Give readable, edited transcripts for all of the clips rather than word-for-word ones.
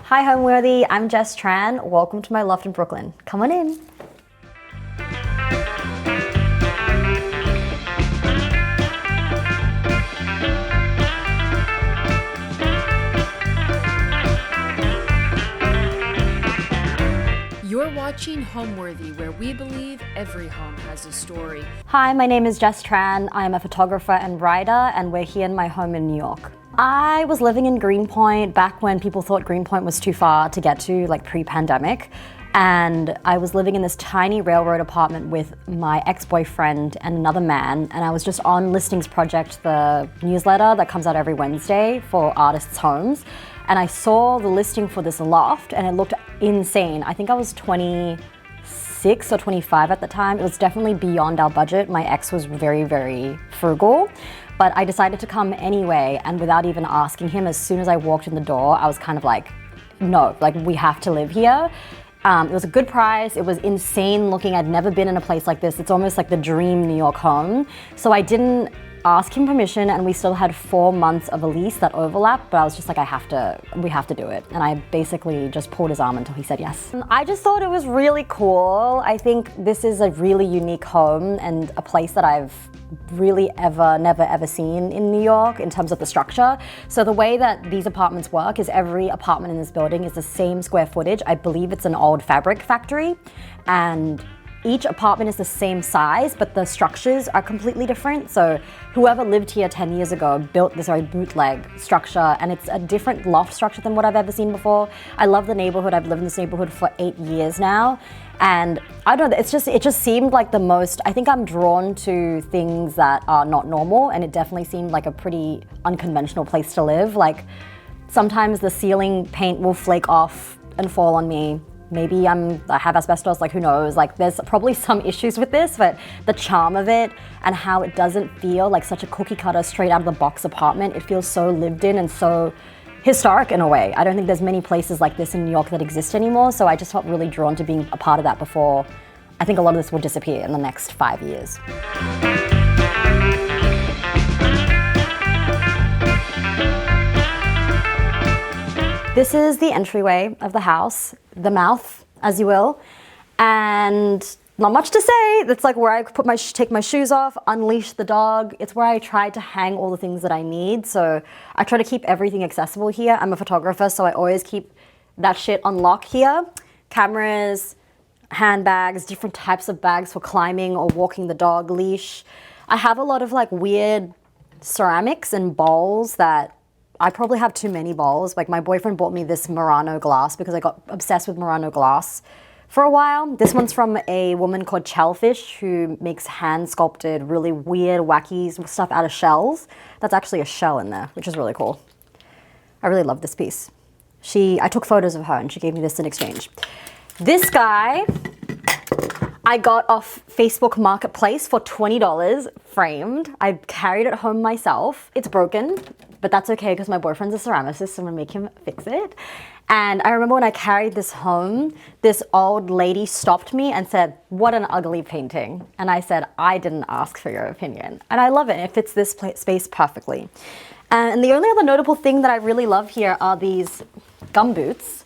Hi Homeworthy, I'm Jess Tran. Welcome to my loft in Brooklyn. Come on in. You're watching Homeworthy, where we believe every home has a story. Hi, my name is Jess Tran. I'm a photographer and writer, and we're here in my home in New York. I was living in Greenpoint back when people thought Greenpoint was too far to get to, like pre-pandemic. And I was living in this tiny railroad apartment with my ex-boyfriend and another man. And I was just on Listings Project, the newsletter that comes out every Wednesday for artists' homes. And I saw the listing for this loft and it looked insane. I think I was 26 or 25 at the time. It was definitely beyond our budget. My ex was very, very frugal. But I decided to come anyway, and without even asking him, as soon as I walked in the door, I was kind of like, no, like we have to live here. It was a good price, it was insane looking. I'd never been in a place like this. It's almost like the dream New York home. So I didn't ask him permission, and we still had 4 months of a lease that overlapped, but I was just like, we have to do it. And I basically just pulled his arm until he said yes. I just thought it was really cool. I think this is a really unique home and a place that I've really never ever seen in New York in terms of the structure. So the way that these apartments work is every apartment in this building is the same square footage. I believe it's an old fabric factory, and each apartment is the same size, but the structures are completely different. So whoever lived here 10 years ago built this very bootleg structure, and it's a different loft structure than what I've ever seen before. I love the neighborhood. I've lived in this neighborhood for 8 years now. And I don't know, it just seemed like the most, I think I'm drawn to things that are not normal, and it definitely seemed like a pretty unconventional place to live. Like sometimes the ceiling paint will flake off and fall on me. Maybe I have asbestos, like who knows? Like there's probably some issues with this, but the charm of it and how it doesn't feel like such a cookie cutter straight out of the box apartment. It feels so lived in and so historic in a way. I don't think there's many places like this in New York that exist anymore. So I just felt really drawn to being a part of that before. I think a lot of this will disappear in the next 5 years. This is the entryway of the house, the mouth, as you will, and not much to say. It's like where I could take my shoes off, unleash the dog. It's where I try to hang all the things that I need. So I try to keep everything accessible here. I'm a photographer, so I always keep that shit on lock here. Cameras, handbags, different types of bags for climbing or walking the dog, leash. I have a lot of like weird ceramics and bowls that I probably have too many bowls. Like my boyfriend bought me this Murano glass because I got obsessed with Murano glass for a while. This one's from a woman called Shellfish who makes hand sculpted, really weird, wacky stuff out of shells. That's actually a shell in there, which is really cool. I really love this piece. I took photos of her and she gave me this in exchange. This guy I got off Facebook Marketplace for $20 framed. I carried it home myself. It's broken, but that's okay because my boyfriend's a ceramicist, so I'm gonna make him fix it. And I remember when I carried this home, this old lady stopped me and said, "What an ugly painting." And I said, "I didn't ask for your opinion." And I love it. It fits this space perfectly. And the only other notable thing that I really love here are these gumboots,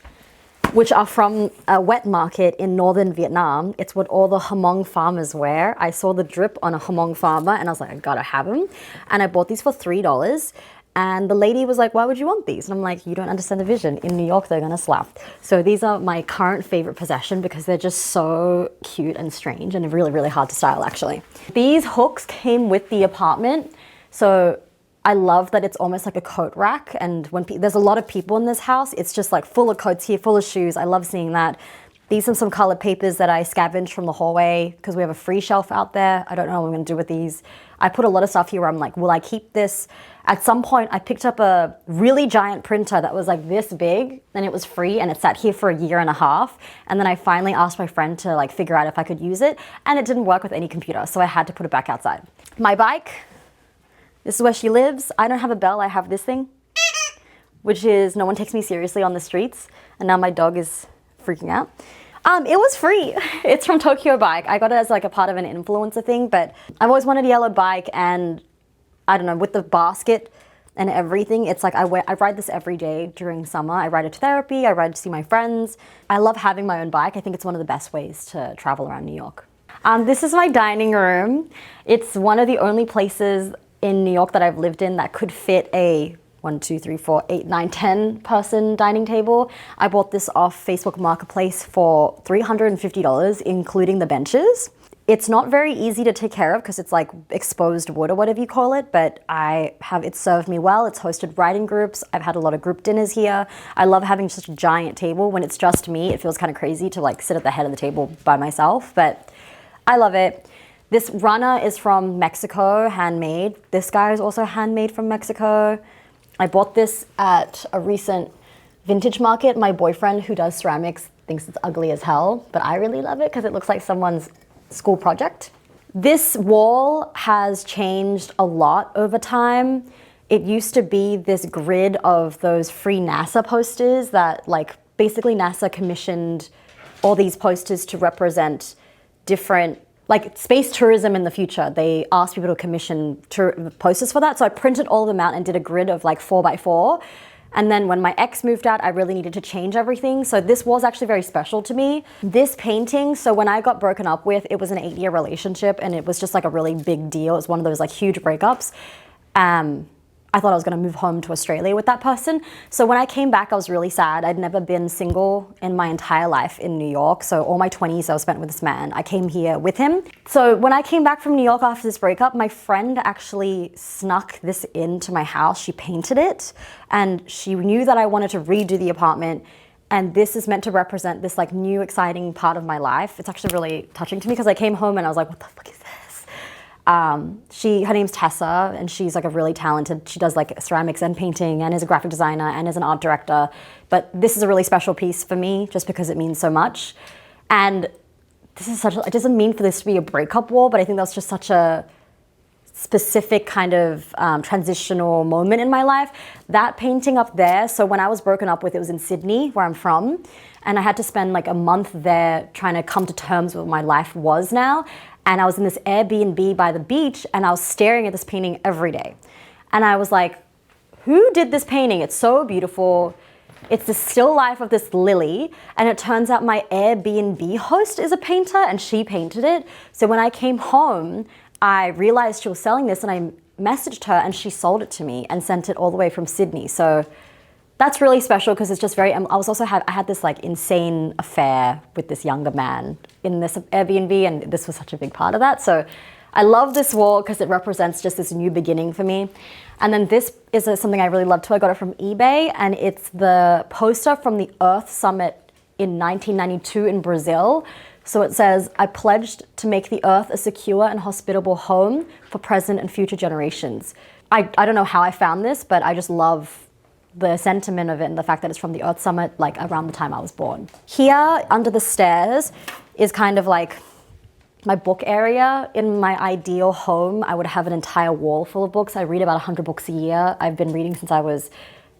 which are from a wet market in northern Vietnam. It's what all the Hmong farmers wear. I saw the drip on a Hmong farmer and I was like, I gotta have them. And I bought these for $3. And the lady was like, why would you want these? And I'm like, you don't understand the vision. In New York, they're gonna slap. So these are my current favorite possession because they're just so cute and strange and really, really hard to style actually. These hooks came with the apartment. So I love that it's almost like a coat rack, and when there's a lot of people in this house, it's just like full of coats here, full of shoes. I love seeing that. These are some colored papers that I scavenged from the hallway because we have a free shelf out there. I don't know what I'm gonna do with these. I put a lot of stuff here where I'm like, will I keep this? At some point, I picked up a really giant printer that was like this big, and it was free, and it sat here for 1.5 years. And then I finally asked my friend to like figure out if I could use it, and it didn't work with any computer, so I had to put it back outside. My bike. This is where she lives. I don't have a bell, I have this thing, which is no one takes me seriously on the streets. And now my dog is freaking out. It was free. It's from Tokyo Bike. I got it as like a part of an influencer thing, but I've always wanted a yellow bike, and I don't know, with the basket, and everything. It's like I ride this every day during summer. I ride it to therapy, I ride to see my friends. I love having my own bike. I think it's one of the best ways to travel around New York. This is my dining room. It's one of the only places in New York that I've lived in that could fit a 1, 2, 3, 4, 8, 9, 10 person dining table. I bought this off Facebook Marketplace for $350, including the benches. It's not very easy to take care of because it's like exposed wood or whatever you call it, but it's served me well. It's hosted writing groups. I've had a lot of group dinners here. I love having such a giant table. When it's just me, it feels kind of crazy to like sit at the head of the table by myself, but I love it. This runner is from Mexico, handmade. This guy is also handmade from Mexico. I bought this at a recent vintage market. My boyfriend, who does ceramics, thinks it's ugly as hell, but I really love it because it looks like someone's school project. This wall has changed a lot over time. It used to be this grid of those free NASA posters that like basically NASA commissioned all these posters to represent different like space tourism in the future. They asked people to commission posters for that. So I printed all of them out and did a grid of like 4x4. And then when my ex moved out, I really needed to change everything. So this was actually very special to me. This painting, so when I got broken up with, it was an 8-year relationship and it was just like a really big deal. It was one of those like huge breakups. I thought I was gonna move home to Australia with that person. So when I came back, I was really sad. I'd never been single in my entire life in New York. So all my 20s I was spent with this man. I came here with him. So when I came back from New York after this breakup, my friend actually snuck this into my house. She painted it and she knew that I wanted to redo the apartment. And this is meant to represent this like new exciting part of my life. It's actually really touching to me because I came home and I was like, what the fuck is this? Her name's Tessa and she's like a really talented, she does like ceramics and painting and is a graphic designer and is an art director. But this is a really special piece for me just because it means so much. And this is it doesn't mean for this to be a breakup wall, but I think that's just such a specific kind of transitional moment in my life. That painting up there, so when I was broken up with, it was in Sydney, where I'm from, and I had to spend like a month there trying to come to terms with what my life was now. And I was in this Airbnb by the beach and I was staring at this painting every day. And I was like, who did this painting? It's so beautiful. It's the still life of this lily. And it turns out my Airbnb host is a painter and she painted it. So when I came home, I realized she was selling this and I messaged her and she sold it to me and sent it all the way from Sydney. So that's really special because it's just very, I had this like insane affair with this younger man in this Airbnb and this was such a big part of that. So I love this wall because it represents just this new beginning for me. And then this is something I really love too. I got it from eBay and it's the poster from the Earth Summit in 1992 in Brazil. So it says, I pledged to make the Earth a secure and hospitable home for present and future generations. I don't know how I found this, but I just love the sentiment of it and the fact that it's from the Earth Summit, like around the time I was born. Here under the stairs is kind of like my book area. In my ideal home, I would have an entire wall full of books. I read about 100 books a year. I've been reading since I was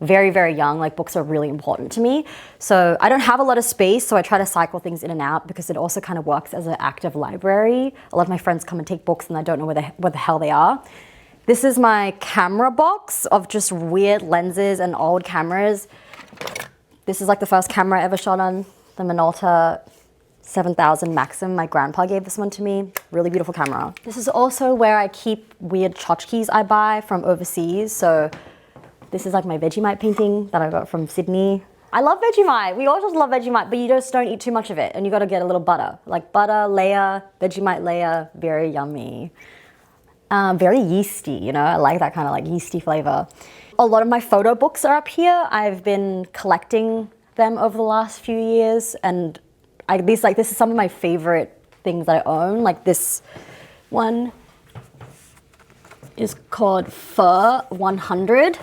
very, very young. Like books are really important to me. So I don't have a lot of space, so I try to cycle things in and out because it also kind of works as an active library. A lot of my friends come and take books and I don't know where the hell they are. This is my camera box of just weird lenses and old cameras. This is like the first camera I ever shot on, the Minolta 7000 Maxim. My grandpa gave this one to me. Really beautiful camera. This is also where I keep weird tchotchkes I buy from overseas. So this is like my Vegemite painting that I got from Sydney. I love Vegemite. We all just love Vegemite, but you just don't eat too much of it. And you gotta get a little butter. Like butter, layer, Vegemite layer, very yummy. Very yeasty, you know, I like that kind of like yeasty flavor. A lot of my photo books are up here. I've been collecting them over the last few years and this is some of my favorite things that I own. Like this one is called Fur 100.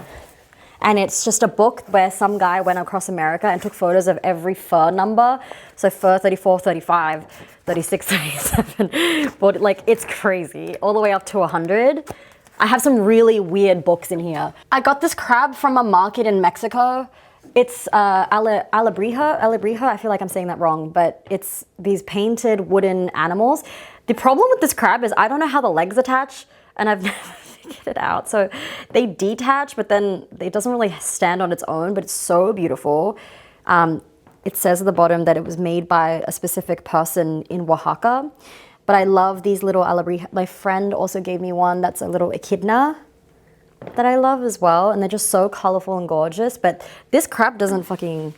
And it's just a book where some guy went across America and took photos of every fur number. So fur 34, 35, 36, 37. But like, it's crazy. All the way up to 100. I have some really weird books in here. I got this crab from a market in Mexico. It's alebrija. I feel like I'm saying that wrong, but it's these painted wooden animals. The problem with this crab is I don't know how the legs attach, and I've never get it out. So they detach, but then it doesn't really stand on its own, but it's so beautiful. It says at the bottom that it was made by a specific person in Oaxaca. But I love these little alabri. My friend also gave me one that's a little echidna that I love as well. And they're just so colorful and gorgeous. But this crab doesn't fucking...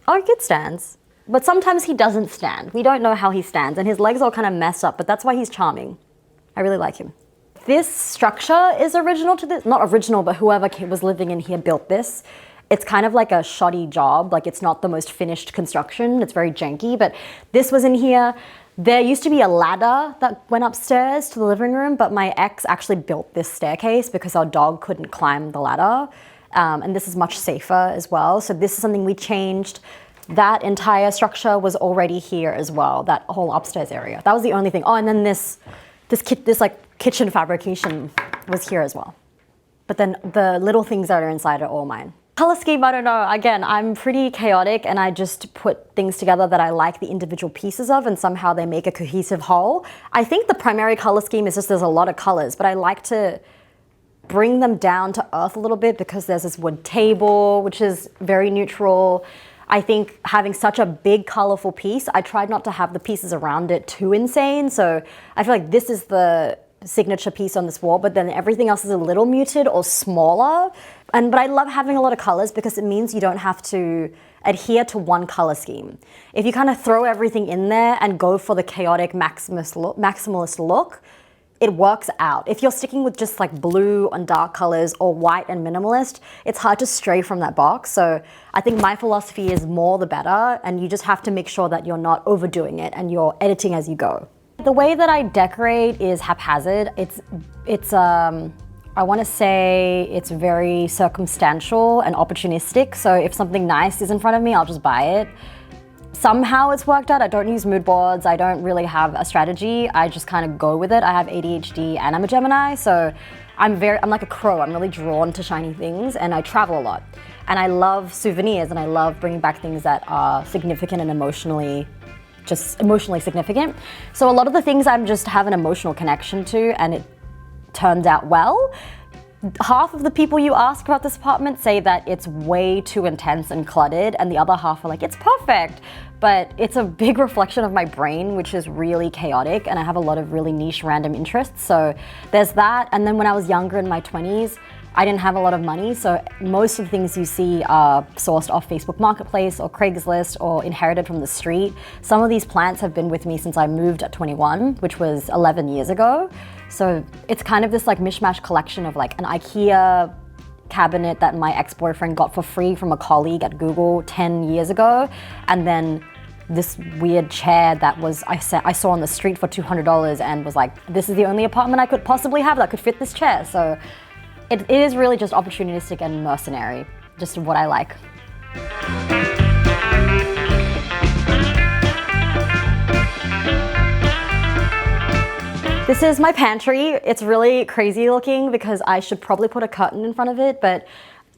Oh, it stands. But sometimes he doesn't stand. We don't know how he stands. And his legs are kind of messed up, but that's why he's charming. I really like him. This structure is original to this. Not original, but whoever was living in here built this. It's kind of like a shoddy job. Like it's not the most finished construction. It's very janky, but this was in here. There used to be a ladder that went upstairs to the living room, but my ex actually built this staircase because our dog couldn't climb the ladder. And this is much safer as well. So this is something we changed. That entire structure was already here as well, that whole upstairs area. That was the only thing. Oh, and then this like kitchen fabrication was here as well. But then the little things that are inside are all mine. Color scheme, I don't know. Again, I'm pretty chaotic and I just put things together that I like the individual pieces of and somehow they make a cohesive whole. I think the primary color scheme is just there's a lot of colors, but I like to bring them down to earth a little bit because there's this wood table, which is very neutral. I think having such a big colorful piece, I tried not to have the pieces around it too insane. So I feel like this is the signature piece on this wall, but then everything else is a little muted or smaller. But I love having a lot of colors because it means you don't have to adhere to one color scheme. If you kind of throw everything in there and go for the chaotic maximalist look, it works out. If you're sticking with just like blue and dark colors or white and minimalist, it's hard to stray from that box. So I think my philosophy is more the better, and you just have to make sure that you're not overdoing it and you're editing as you go. The way that I decorate is haphazard. I want to say it's very circumstantial and opportunistic. So if something nice is in front of me, I'll just buy it. Somehow it's worked out. I don't use mood boards. I don't really have a strategy. I just kind of go with it. I have ADHD and I'm a Gemini, so I'm like a crow. I'm really drawn to shiny things and I travel a lot. And I love souvenirs and I love bringing back things that are significant and emotionally significant. So a lot of the things I'm just have an emotional connection to and it turns out well. Half of the people you ask about this apartment say that it's way too intense and cluttered, and the other half are like, it's perfect. But it's a big reflection of my brain, which is really chaotic, and I have a lot of really niche random interests. So there's that. And then when I was younger in my 20s, I didn't have a lot of money, so most of the things you see are sourced off Facebook Marketplace or Craigslist or inherited from the street. Some of these plants have been with me since I moved at 21, which was 11 years ago. So it's kind of this like mishmash collection of like an IKEA cabinet that my ex-boyfriend got for free from a colleague at Google 10 years ago, and then this weird chair that I saw on the street for $200 and was like, this is the only apartment I could possibly have that could fit this chair. So it is really just opportunistic and mercenary, just what I like. This is my pantry. It's really crazy looking because I should probably put a curtain in front of it, but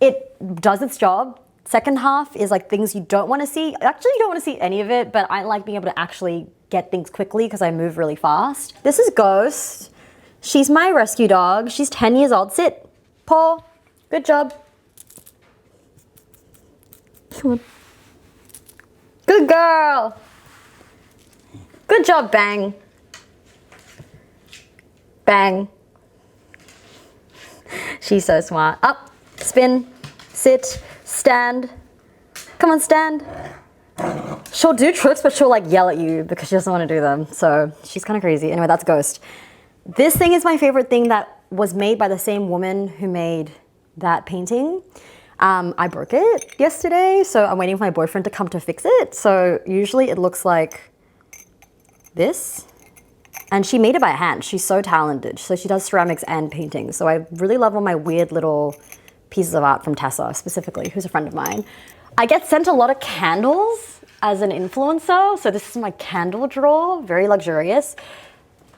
it does its job. Second half is like things you don't want to see. Actually, you don't want to see any of it, but I like being able to actually get things quickly because I move really fast. This is Ghost. She's my rescue dog. She's 10 years old. Sit. Paw. Good job. Come on. Good girl. Good job, Bang. Bang. She's so smart. Up, spin, sit, stand. Come on, stand. She'll do tricks, but she'll like yell at you because she doesn't want to do them. So she's kind of crazy. Anyway, that's Ghost. This thing is my favorite thing that was made by the same woman who made that painting. I broke it yesterday, so I'm waiting for my boyfriend to come to fix it. So usually it looks like this. And she made it by hand. She's so talented. So she does ceramics and paintings. So I really love all my weird little pieces of art from Tessa, specifically, who's a friend of mine. I get sent a lot of candles as an influencer. So this is my candle drawer, very luxurious.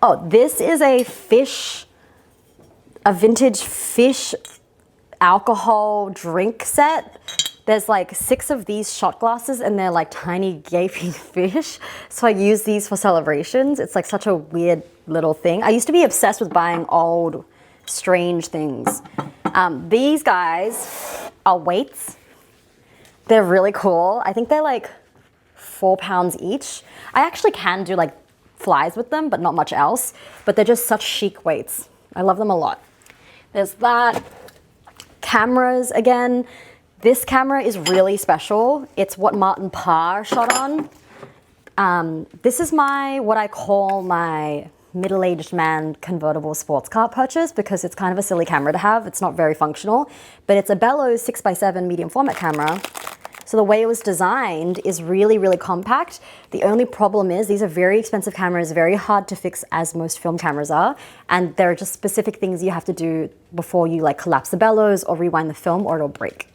Oh, this is a vintage fish alcohol drink set. There's like 6 of these shot glasses and they're like tiny gaping fish. So I use these for celebrations. It's like such a weird little thing. I used to be obsessed with buying old strange things. These guys are weights. They're really cool. I think they're like 4 pounds each. I actually can do like flies with them, but not much else. But they're just such chic weights. I love them a lot. There's that. Cameras again. This camera is really special. It's what Martin Parr shot on. This is what I call my middle-aged man convertible sports car purchase because it's kind of a silly camera to have. It's not very functional, but it's a Bellows 6x7 medium format camera. So the way it was designed is really, really compact. The only problem is these are very expensive cameras, very hard to fix as most film cameras are. And there are just specific things you have to do before you like collapse the bellows or rewind the film or it'll break.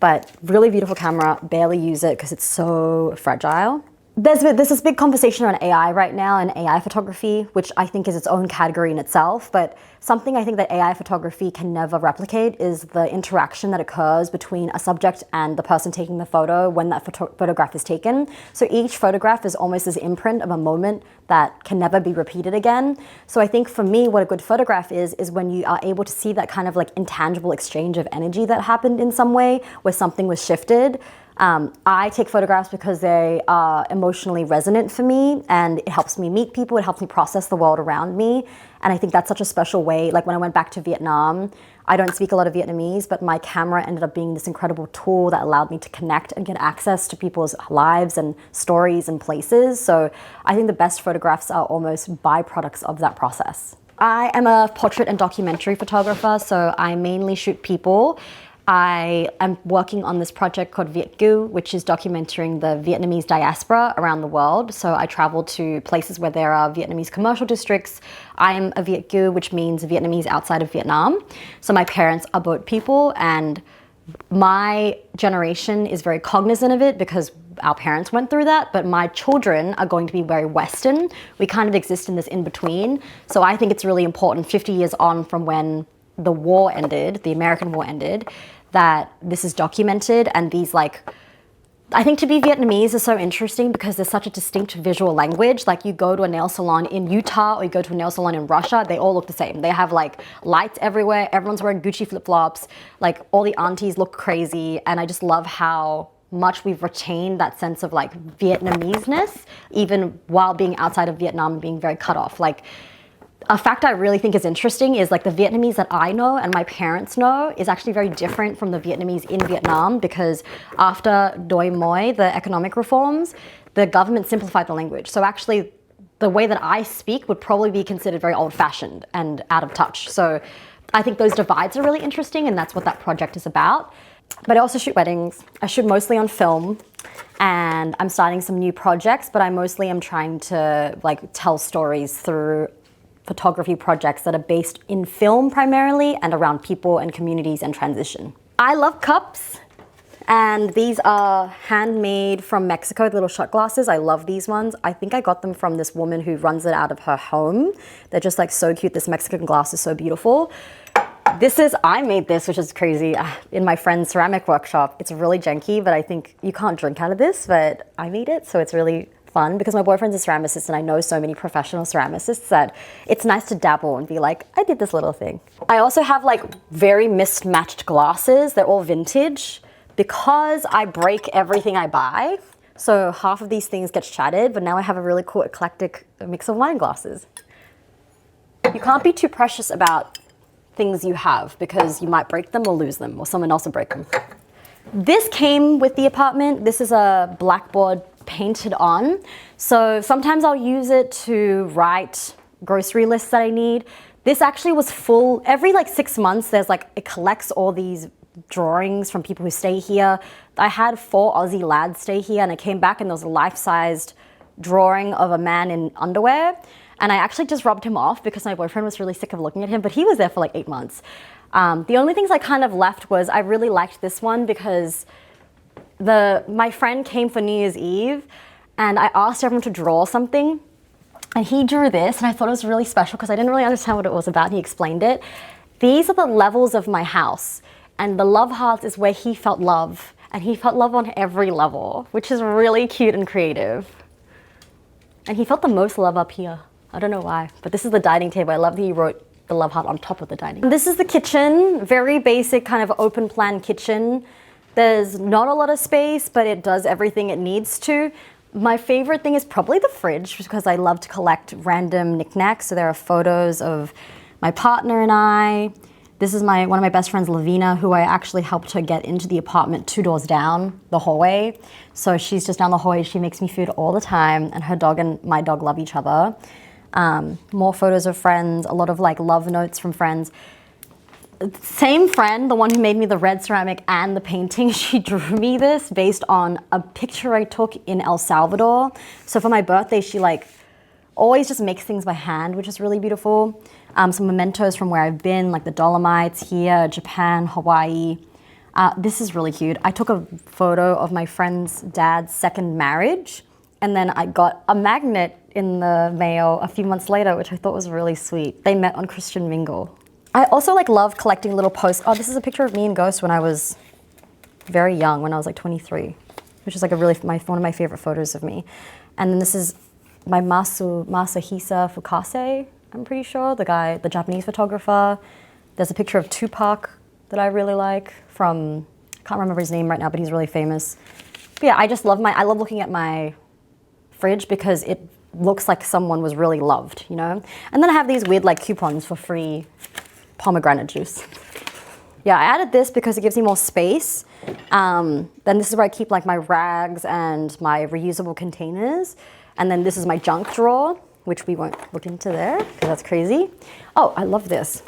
But really beautiful camera, barely use it because it's so fragile. There's this big conversation around AI right now and AI photography, which I think is its own category in itself. But something I think that AI photography can never replicate is the interaction that occurs between a subject and the person taking the photo when that photograph is taken. So each photograph is almost this imprint of a moment that can never be repeated again. So I think for me, what a good photograph is when you are able to see that kind of like intangible exchange of energy that happened in some way where something was shifted. I take photographs because they are emotionally resonant for me and it helps me meet people, it helps me process the world around me. And I think that's such a special way. Like when I went back to Vietnam, I don't speak a lot of Vietnamese, but my camera ended up being this incredible tool that allowed me to connect and get access to people's lives and stories and places. So I think the best photographs are almost byproducts of that process. I am a portrait and documentary photographer, so I mainly shoot people. I am working on this project called Viet Gu, which is documenting the Vietnamese diaspora around the world. So I travel to places where there are Vietnamese commercial districts. I am a Viet Gu, which means Vietnamese outside of Vietnam. So my parents are boat people and my generation is very cognizant of it because our parents went through that, but my children are going to be very Western. We kind of exist in this in-between. So I think it's really important 50 years on from when the war ended, the American war ended, that this is documented and these like, I think to be Vietnamese is so interesting because there's such a distinct visual language. Like you go to a nail salon in Utah or you go to a nail salon in Russia, they all look the same. They have like lights everywhere, everyone's wearing Gucci flip-flops, like all the aunties look crazy. And I just love how much we've retained that sense of like Vietnamese-ness, even while being outside of Vietnam and being very cut off. Like, a fact I really think is interesting is like the Vietnamese that I know and my parents know is actually very different from the Vietnamese in Vietnam because after Doi Moi, the economic reforms, the government simplified the language. So actually the way that I speak would probably be considered very old-fashioned and out of touch. So I think those divides are really interesting and that's what that project is about. But I also shoot weddings. I shoot mostly on film and I'm starting some new projects, but I mostly am trying to like tell stories through photography projects that are based in film primarily and around people and communities and transition. I love cups and these are handmade from Mexico, the little shot glasses. I love these ones. I think I got them from this woman who runs it out of her home. They're just like so cute. This Mexican glass is so beautiful. I made this, which is crazy, in my friend's ceramic workshop. It's really janky, but I think you can't drink out of this, but I made it, so it's really fun because my boyfriend's a ceramicist and I know so many professional ceramicists that it's nice to dabble and be like, I did this little thing. I also have like very mismatched glasses. They're all vintage because I break everything I buy. So half of these things get shattered, but now I have a really cool eclectic mix of wine glasses. You can't be too precious about things you have because you might break them or lose them or someone else will break them. This came with the apartment. This is a blackboard painted on. So sometimes I'll use it to write grocery lists that I need. This actually was full. Every like 6 months, there's like, it collects all these drawings from people who stay here. I had 4 Aussie lads stay here and I came back and there was a life-sized drawing of a man in underwear. And I actually just rubbed him off because my boyfriend was really sick of looking at him, but he was there for like 8 months. The only things I kind of left was I really liked this one because my friend came for New Year's Eve and I asked everyone to draw something and he drew this and I thought it was really special because I didn't really understand what it was about and he explained it. These are the levels of my house and the love hearts is where he felt love and he felt love on every level, which is really cute and creative. And he felt the most love up here. I don't know why, but this is the dining table. I love that he wrote the love heart on top of the dining. This is the kitchen, very basic kind of open plan kitchen. There's not a lot of space, but it does everything it needs to. My favorite thing is probably the fridge because I love to collect random knickknacks. So there are photos of my partner and I. This is one of my best friends, Lavina, who I actually helped her get into the apartment 2 doors down the hallway. So she's just down the hallway. She makes me food all the time, and her dog and my dog love each other. More photos of friends, a lot of like love notes from friends. Same friend, the one who made me the red ceramic and the painting, she drew me this based on a picture I took in El Salvador. So for my birthday, she like always just makes things by hand, which is really beautiful. Some mementos from where I've been, like the Dolomites here, Japan, Hawaii. This is really cute. I took a photo of my friend's dad's second marriage, and then I got a magnet in the mail a few months later, which I thought was really sweet. They met on Christian Mingle. I also like love collecting little posts. Oh, this is a picture of me and Ghost when I was very young, when I was like 23, which is like one of my favorite photos of me. And then this is my Masahisa Fukase, I'm pretty sure, the Japanese photographer. There's a picture of Tupac that I really like from, I can't remember his name right now, but he's really famous. But yeah, I love looking at my fridge because it looks like someone was really loved, you know? And then I have these weird like coupons for free pomegranate juice. Yeah, I added this because it gives me more space. Then this is where I keep like my rags and my reusable containers. And then this is my junk drawer, which we won't look into there because that's crazy. Oh, I love this.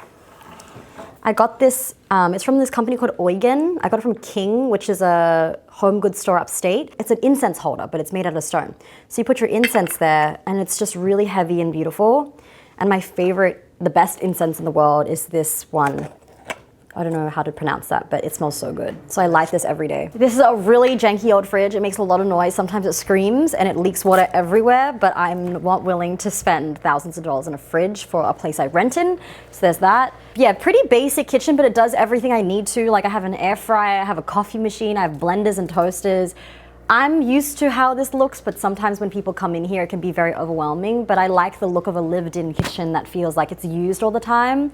I got this, it's from this company called Eugen. I got it from King, which is a home goods store upstate. It's an incense holder, but it's made out of stone. So you put your incense there and it's just really heavy and beautiful. And my favorite, the best incense in the world is this one. I don't know how to pronounce that, but it smells so good. So I light this every day. This is a really janky old fridge. It makes a lot of noise. Sometimes it screams and it leaks water everywhere, but I'm not willing to spend thousands of dollars on a fridge for a place I rent in. So there's that. Yeah, pretty basic kitchen, but it does everything I need to. Like I have an air fryer, I have a coffee machine, I have blenders and toasters. I'm used to how this looks, but sometimes when people come in here, it can be very overwhelming, but I like the look of a lived-in kitchen that feels like it's used all the time.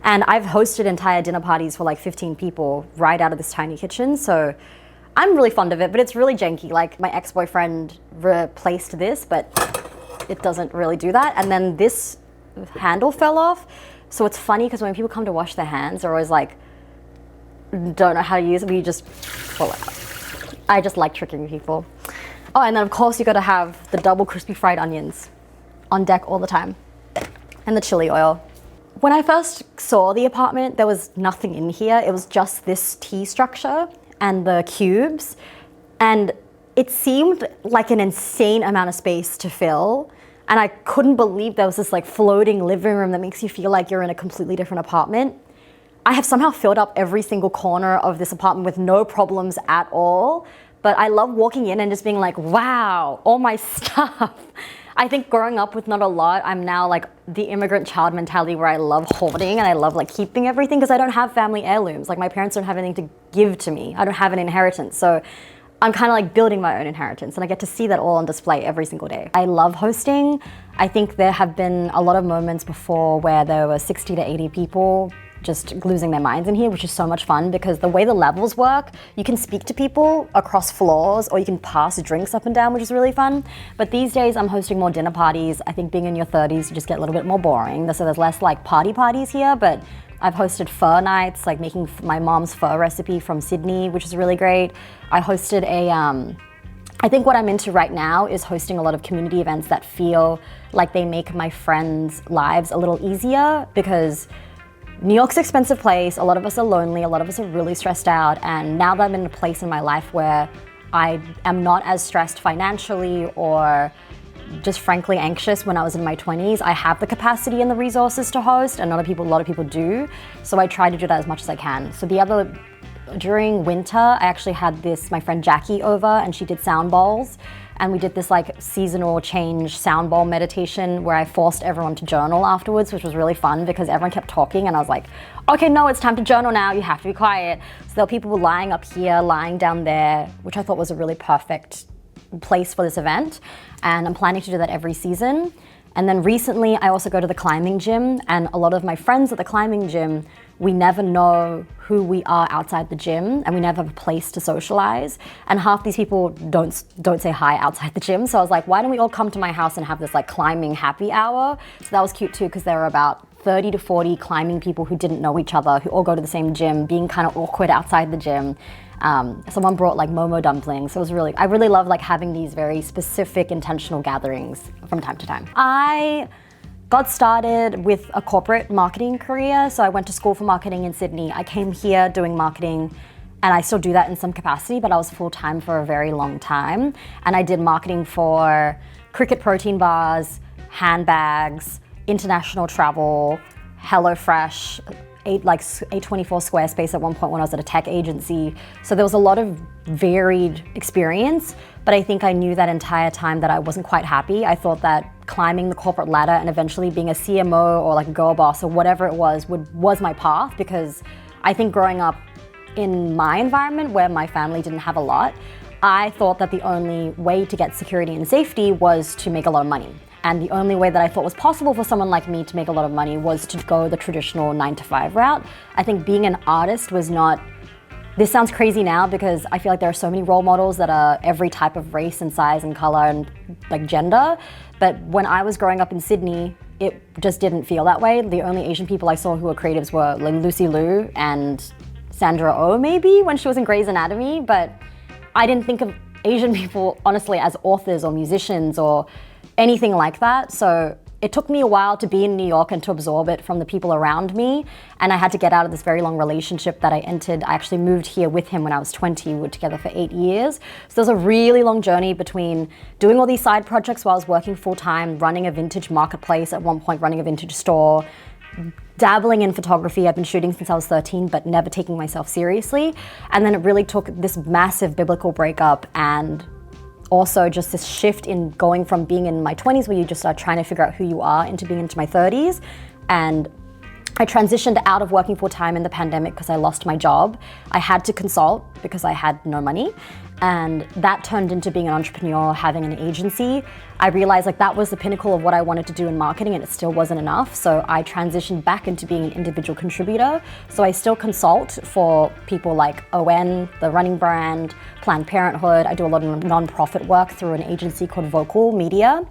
And I've hosted entire dinner parties for like 15 people right out of this tiny kitchen, so I'm really fond of it, but it's really janky. Like my ex-boyfriend replaced this, but it doesn't really do that. And then this handle fell off, so it's funny because when people come to wash their hands, they're always like, don't know how to use it, but you just pull it out. I just like tricking people. Oh, and then of course you gotta have the double crispy fried onions on deck all the time, and the chili oil. When I first saw the apartment, there was nothing in here. It was just this T structure and the cubes. And it seemed like an insane amount of space to fill. And I couldn't believe there was this like floating living room that makes you feel like you're in a completely different apartment. I have somehow filled up every single corner of this apartment with no problems at all. But I love walking in and just being like, wow, all my stuff. I think growing up with not a lot, I'm now like the immigrant child mentality where I love hoarding and I love like keeping everything because I don't have family heirlooms. Like my parents don't have anything to give to me. I don't have an inheritance. So I'm kind of like building my own inheritance and I get to see that all on display every single day. I love hosting. I think there have been a lot of moments before where there were 60 to 80 people just losing their minds in here, which is so much fun because the way the levels work, you can speak to people across floors or you can pass drinks up and down, which is really fun. But these days I'm hosting more dinner parties. I think being in your 30s, you just get a little bit more boring. So there's less like parties here, but I've hosted pho nights, like making my mom's pho recipe from Sydney, which is really great. I hosted I think what I'm into right now is hosting a lot of community events that feel like they make my friends' lives a little easier because New York's an expensive place, a lot of us are lonely, a lot of us are really stressed out, and now that I'm in a place in my life where I am not as stressed financially or just frankly anxious when I was in my 20s, I have the capacity and the resources to host, and a lot of people do, so I try to do that as much as I can. So during winter, I actually had my friend Jackie over, and she did sound bowls. And we did this like seasonal change sound bowl meditation where I forced everyone to journal afterwards, which was really fun because everyone kept talking and I was like, okay, no, it's time to journal now, you have to be quiet. So there were people lying up here, lying down there, which I thought was a really perfect place for this event. And I'm planning to do that every season. And then recently I also go to the climbing gym, and a lot of my friends at the climbing gym, we never know who we are outside the gym, and we never have a place to socialize. And half these people don't say hi outside the gym. So I was like, why don't we all come to my house and have this like climbing happy hour? So that was cute too, because there were about 30 to 40 climbing people who didn't know each other, who all go to the same gym, being kind of awkward outside the gym. Someone brought like momo dumplings. So it was I really love like having these very specific intentional gatherings from time to time. I got started with a corporate marketing career. So I went to school for marketing in Sydney. I came here doing marketing, and I still do that in some capacity, but I was full-time for a very long time. And I did marketing for Cricket protein bars, handbags, international travel, HelloFresh, A24 Squarespace at one point when I was at a tech agency. So there was a lot of varied experience, but I think I knew that entire time that I wasn't quite happy. I thought that climbing the corporate ladder and eventually being a CMO or like a girl boss or whatever it was my path, because I think growing up in my environment where my family didn't have a lot, I thought that the only way to get security and safety was to make a lot of money. And the only way that I thought was possible for someone like me to make a lot of money was to go the traditional 9-to-5 route. I think being an artist was not, this sounds crazy now because I feel like there are so many role models that are every type of race and size and color and like gender. But when I was growing up in Sydney, it just didn't feel that way. The only Asian people I saw who were creatives were like Lucy Liu and Sandra Oh maybe when she was in Grey's Anatomy, but I didn't think of Asian people honestly as authors or musicians or anything like that. So it took me a while to be in New York and to absorb it from the people around me. And I had to get out of this very long relationship that I entered. I actually moved here with him when I was 20. We were together for 8 years. So there's a really long journey between doing all these side projects while I was working full time, running a vintage marketplace, at one point running a vintage store, dabbling in photography. I've been shooting since I was 13, but never taking myself seriously. And then it really took this massive biblical breakup and also just this shift in going from being in my 20s where you just start trying to figure out who you are into being into my 30s. And I transitioned out of working full time in the pandemic because I lost my job. I had to consult because I had no money. And that turned into being an entrepreneur, having an agency. I realized like that was the pinnacle of what I wanted to do in marketing, and it still wasn't enough. So I transitioned back into being an individual contributor. So I still consult for people like ON, the running brand, Planned Parenthood. I do a lot of nonprofit work through an agency called Vocal Media.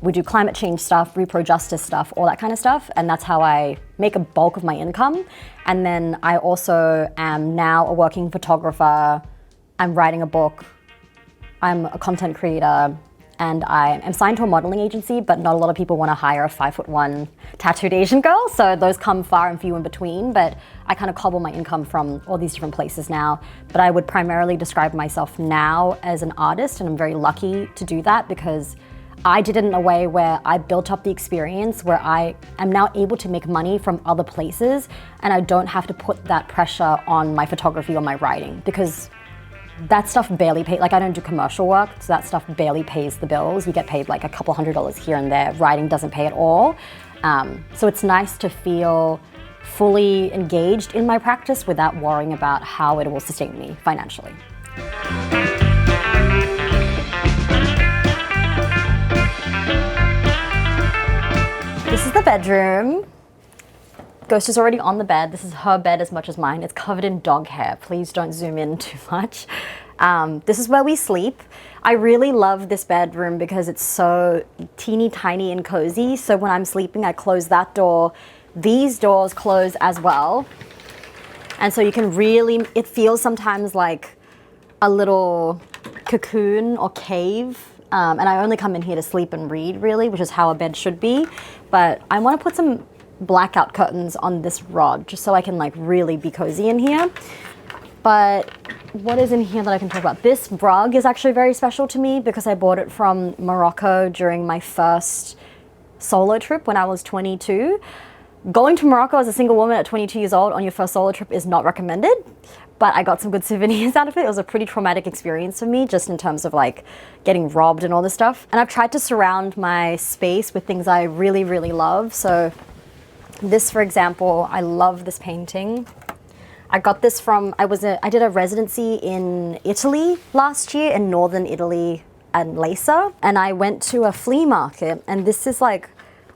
We do climate change stuff, repro justice stuff, all that kind of stuff. And that's how I make a bulk of my income. And then I also am now a working photographer. I'm writing a book, I'm a content creator, and I am signed to a modeling agency, but not a lot of people want to hire a 5'1" tattooed Asian girl, so those come far and few in between, but I kind of cobble my income from all these different places now. But I would primarily describe myself now as an artist, and I'm very lucky to do that because I did it in a way where I built up the experience where I am now able to make money from other places, and I don't have to put that pressure on my photography or my writing, because that stuff barely pays. Like I don't do commercial work, so that stuff barely pays the bills. You get paid like a couple $100s here and there. Writing doesn't pay at all. So it's nice to feel fully engaged in my practice without worrying about how it will sustain me financially. This is the bedroom. Ghost is already on the bed. This is her bed as much as mine. It's covered in dog hair. Please don't zoom in too much. This is where we sleep. I really love this bedroom because it's so teeny tiny and cozy. So when I'm sleeping, I close that door. These doors close as well. And so you can really, it feels sometimes like a little cocoon or cave. And I only come in here to sleep and read really, which is how a bed should be. But I want to put some blackout curtains on this rod just so I can like really be cozy in here. But what is in here that I can talk about? This rug is actually very special to me because I bought it from Morocco during my first solo trip when I was 22. Going to Morocco as a single woman at 22 years old on your first solo trip is not recommended, but I got some good souvenirs out of it. It was a pretty traumatic experience for me, just in terms of like getting robbed and all this stuff. And I've tried to surround my space with things I really, really love. So this, for example, I love this painting. I got this from, I did a residency in Italy last year, in northern Italy and Lesa, and I went to a flea market, and this is like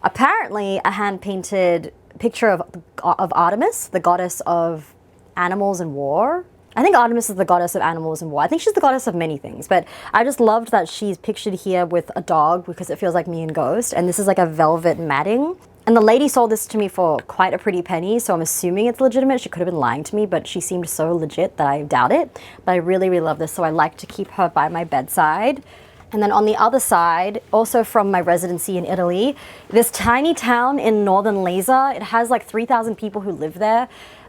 apparently a hand-painted picture of Artemis, the goddess of animals and war. I think Artemis is the goddess of animals and war. I think she's the goddess of many things, but I just loved that she's pictured here with a dog because it feels like me and Ghost, and this is like a velvet matting. And the lady sold this to me for quite a pretty penny, so I'm assuming it's legitimate. She could have been lying to me, but she seemed so legit that I doubt it. But I really, really love this, so I like to keep her by my bedside. And then on the other side, also from my residency in Italy, this tiny town in northern Lesa, it has like 3,000 people who live there.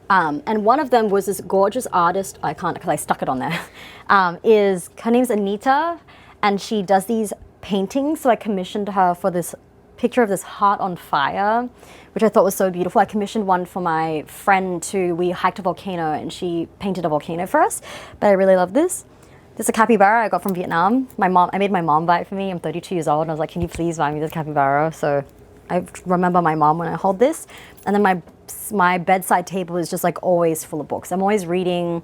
And one of them was this gorgeous artist, I can't because I stuck it on there, her name's Anita, and she does these paintings. So I commissioned her for this picture of this heart on fire, which I thought was so beautiful. I commissioned one for my friend too. We hiked a volcano and she painted a volcano for us, but I really love this. This is a capybara I got from Vietnam. I made my mom buy it for me. I'm 32 years old and I was like, can you please buy me this capybara? So I remember my mom when I hold this. And then my bedside table is just like always full of books. I'm always reading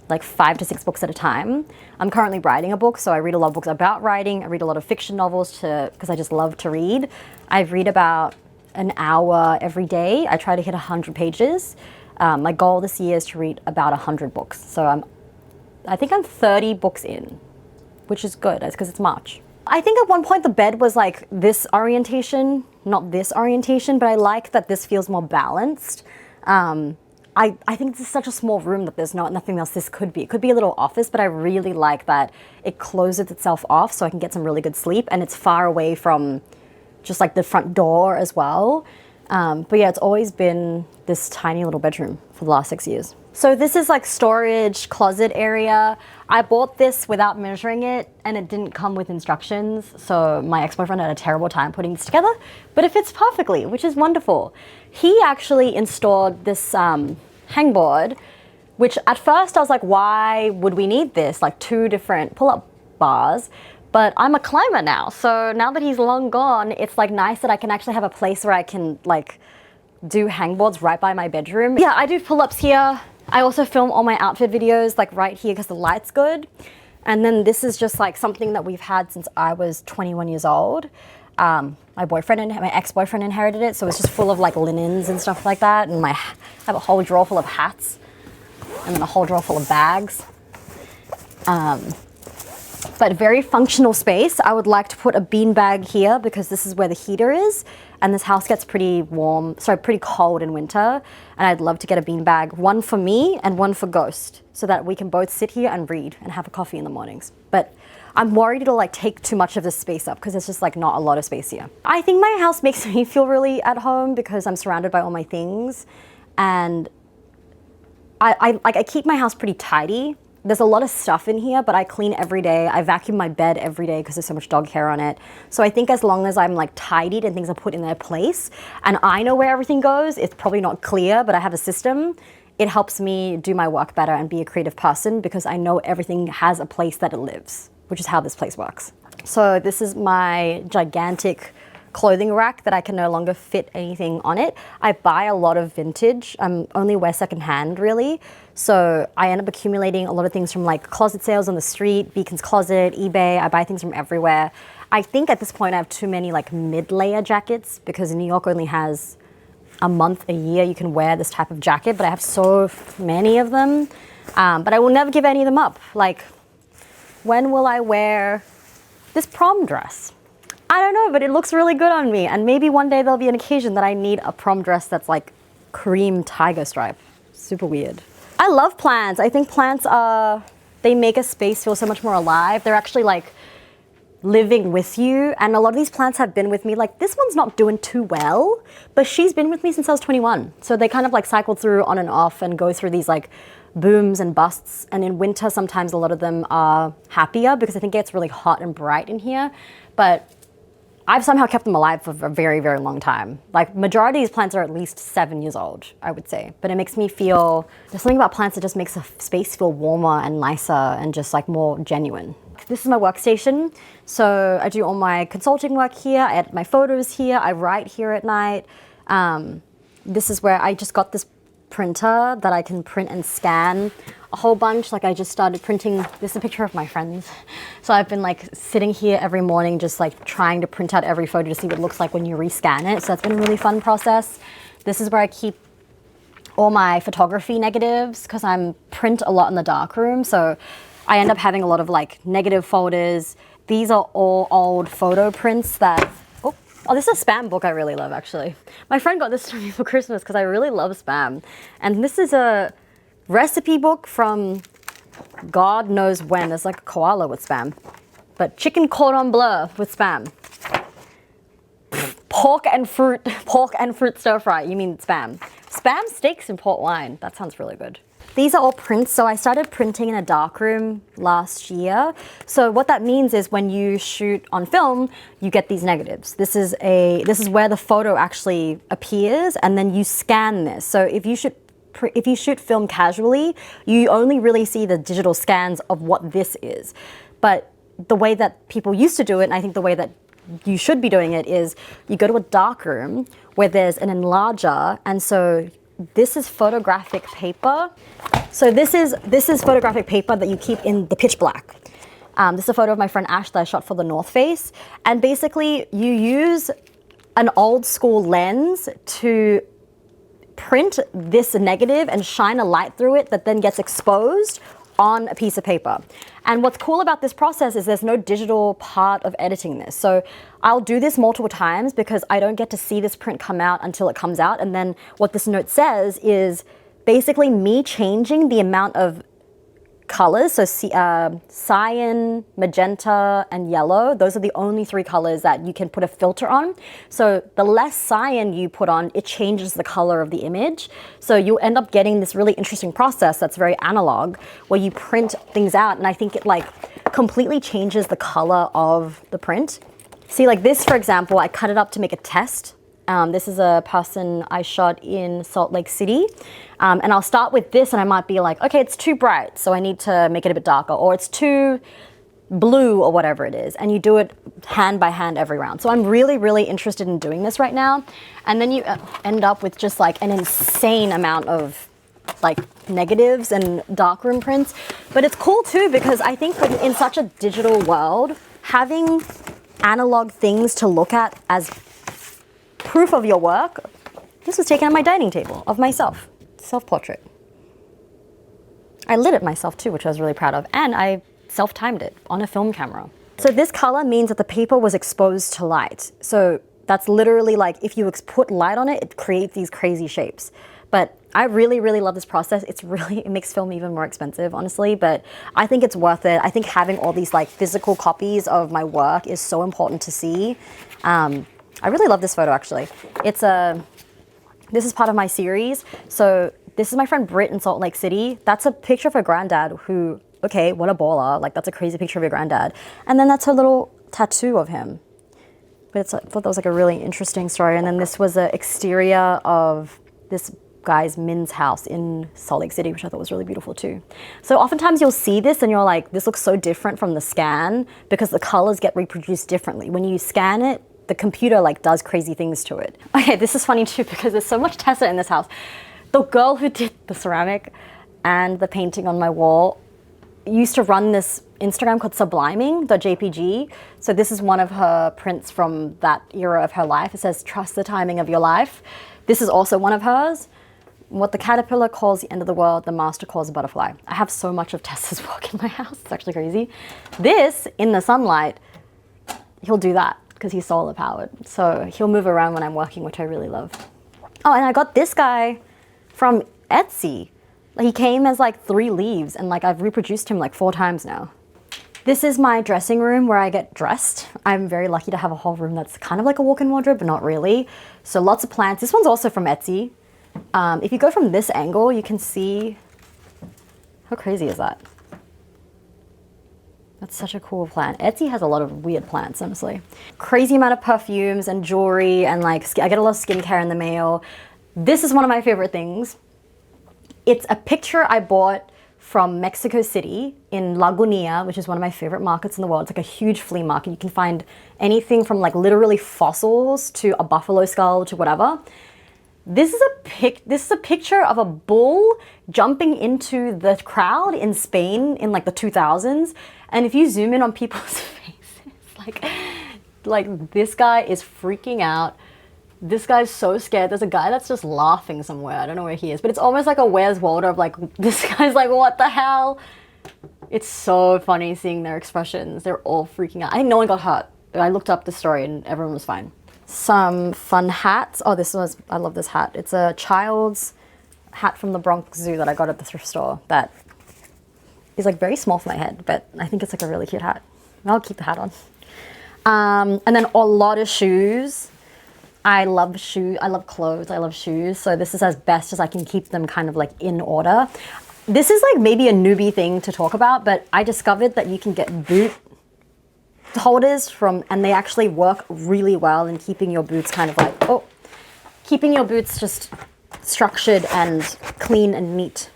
like 5 to 6 books at a time. I'm currently writing a book, so I read a lot of books about writing. I read a lot of fiction novels because I just love to read. I read about an hour every day. I try to hit 100 pages. My goal this year is to read about 100 books. So I think I'm 30 books in, which is good because it's March. I think at one point the bed was like this orientation, not this orientation, but I like that this feels more balanced. I think this is such a small room that there's nothing else this could be. It could be a little office, but I really like that it closes itself off so I can get some really good sleep, and it's far away from just like the front door as well. But yeah, it's always been this tiny little bedroom for the last 6 years. So this is like storage closet area. I bought this without measuring it and it didn't come with instructions. So my ex-boyfriend had a terrible time putting this together, but it fits perfectly, which is wonderful. He actually installed this hangboard, which at first I was like, why would we need this? Like 2 different pull-up bars. But I'm a climber now, so now that he's long gone, it's like nice that I can actually have a place where I can like do hangboards right by my bedroom. Yeah, I do pull-ups here. I also film all my outfit videos like right here because the light's good. And then this is just like something that we've had since I was 21 years old. My ex-boyfriend inherited it, so it's just full of like linens and stuff like that. And I have a whole drawer full of hats and then a whole drawer full of bags. But very functional space. I would like to put a beanbag here because this is where the heater is, and this house gets pretty cold in winter, and I'd love to get a beanbag, one for me and one for Ghost, so that we can both sit here and read and have a coffee in the mornings. But I'm worried it'll like take too much of this space up because it's just like not a lot of space here. I think my house makes me feel really at home because I'm surrounded by all my things, and I keep my house pretty tidy. There's a lot of stuff in here, but I clean every day. I vacuum my bed every day because there's so much dog hair on it. So I think as long as I'm like tidied and things are put in their place and I know where everything goes, it's probably not clear, but I have a system. It helps me do my work better and be a creative person because I know everything has a place that it lives, which is how this place works. So this is my gigantic clothing rack that I can no longer fit anything on it. I buy a lot of vintage. I only wear secondhand really. So I end up accumulating a lot of things from like closet sales on the street, Beacon's Closet, eBay. I buy things from everywhere. I think at this point I have too many like mid-layer jackets because New York only has a month a year you can wear this type of jacket, but I have so many of them. But I will never give any of them up. Like, when will I wear this prom dress? I don't know, but it looks really good on me. And maybe one day there'll be an occasion that I need a prom dress that's like cream tiger stripe. Super weird. I love plants. I think plants they make a space feel so much more alive. They're actually like living with you. And a lot of these plants have been with me. Like this one's not doing too well, but she's been with me since I was 21. So they kind of like cycle through on and off and go through these like booms and busts. And in winter, sometimes a lot of them are happier because I think it gets really hot and bright in here. But I've somehow kept them alive for a very, very long time. Like majority of these plants are at least 7 years old, I would say. But it makes me feel, there's something about plants that just makes a space feel warmer and nicer and just like more genuine. This is my workstation. So I do all my consulting work here. I edit my photos here. I write here at night. This is where I just got this printer that I can print and scan a whole bunch. Like I just started printing, this is a picture of my friends. So I've been like sitting here every morning just like trying to print out every photo to see what it looks like when you rescan it. So that's been a really fun process. This is where I keep all my photography negatives because I'm print a lot in the darkroom. So I end up having a lot of like negative folders. These are all old photo prints that, oh, this is a Spam book I really love actually. My friend got this to me for Christmas because I really love Spam. And this is a recipe book from God knows when. There's like a koala with Spam. But chicken cordon bleu with Spam. Pork and fruit stir fry. You mean Spam. Spam steaks and port wine. That sounds really good. These are all prints. So I started printing in a darkroom last year. So what that means is when you shoot on film, you get these negatives. This is where the photo actually appears, and then you scan this. So if you shoot film casually, you only really see the digital scans of what this is. But the way that people used to do it, and I think the way that you should be doing it, is you go to a darkroom where there's an enlarger, and so this is photographic paper. So this is photographic paper that you keep in the pitch black. This is a photo of my friend Ash that I shot for the North Face, and basically you use an old school lens to print this negative and shine a light through it that then gets exposed on a piece of paper. And what's cool about this process is there's no digital part of editing this. So I'll do this multiple times because I don't get to see this print come out until it comes out. And then what this note says is basically me changing the amount of colors. So cyan, magenta, and yellow. Those are the only three colors that you can put a filter on. So the less cyan you put on, it changes the color of the image. So you end up getting this really interesting process that's very analog, where you print things out, and I think it like completely changes the color of the print. See, like this, for example, I cut it up to make a test. This is a person I shot in Salt Lake City. And I'll start with this and I might be like, okay, it's too bright, so I need to make it a bit darker, or it's too blue or whatever it is. And you do it hand by hand every round. So I'm really, really interested in doing this right now. And then you end up with just like an insane amount of like negatives and darkroom prints. But it's cool too, because I think in such a digital world, having analog things to look at as proof of your work. This was taken on my dining table of myself, self-portrait. I lit it myself too, which I was really proud of, and I self-timed it on a film camera. So this color means that the paper was exposed to light. So that's literally like if you put light on it, it creates these crazy shapes. But I really, really love this process. It makes film even more expensive, honestly, but I think it's worth it. I think having all these like physical copies of my work is so important to see. I really love this photo actually. This is part of my series. So this is my friend Britt in Salt Lake City. That's a picture of her granddad who, okay, what a baller. Like that's a crazy picture of your granddad. And then that's her little tattoo of him. But I thought that was like a really interesting story. And then this was an exterior of this guy's Min's house in Salt Lake City, which I thought was really beautiful too. So oftentimes you'll see this and you're like, this looks so different from the scan because the colors get reproduced differently. When you scan it, the computer like does crazy things to it. Okay, this is funny too because there's so much Tessa in this house. The girl who did the ceramic and the painting on my wall used to run this Instagram called subliming.jpg. So this is one of her prints from that era of her life. It says, trust the timing of your life. This is also one of hers. What the caterpillar calls the end of the world, the master calls a butterfly. I have so much of Tessa's work in my house. It's actually crazy. This, in the sunlight, he'll do that because he's solar powered. So he'll move around when I'm working, which I really love. Oh, and I got this guy from Etsy. He came as like 3 leaves and like I've reproduced him like 4 times now. This is my dressing room where I get dressed. I'm very lucky to have a whole room that's kind of like a walk-in wardrobe, but not really. So lots of plants. This one's also from Etsy. If you go from this angle, you can see, how crazy is that? That's such a cool plant. Etsy has a lot of weird plants, honestly. Crazy amount of perfumes and jewelry and like, I get a lot of skincare in the mail. This is one of my favorite things. It's a picture I bought from Mexico City in Lagunilla, which is one of my favorite markets in the world. It's like a huge flea market. You can find anything from like literally fossils to a buffalo skull to whatever. This is a picture of a bull jumping into the crowd in Spain in like the 2000s. And if you zoom in on people's faces, like this guy is freaking out. This guy's so scared. There's a guy that's just laughing somewhere. I don't know where he is, but it's almost like a Where's Waldo of like, this guy's like, what the hell? It's so funny seeing their expressions. They're all freaking out. I think no one got hurt. I looked up the story and everyone was fine. Some fun hats. Oh, I love this hat. It's a child's hat from the Bronx Zoo that I got at the thrift store that is like very small for my head, but I think it's like a really cute hat. I'll keep the hat on. And then a lot of shoes. I love shoes, I love clothes, I love shoes. So this is as best as I can keep them kind of like in order. This is like maybe a newbie thing to talk about, but I discovered that you can get boot holders and they actually work really well in keeping your boots kind of like, keeping your boots just structured and clean and neat.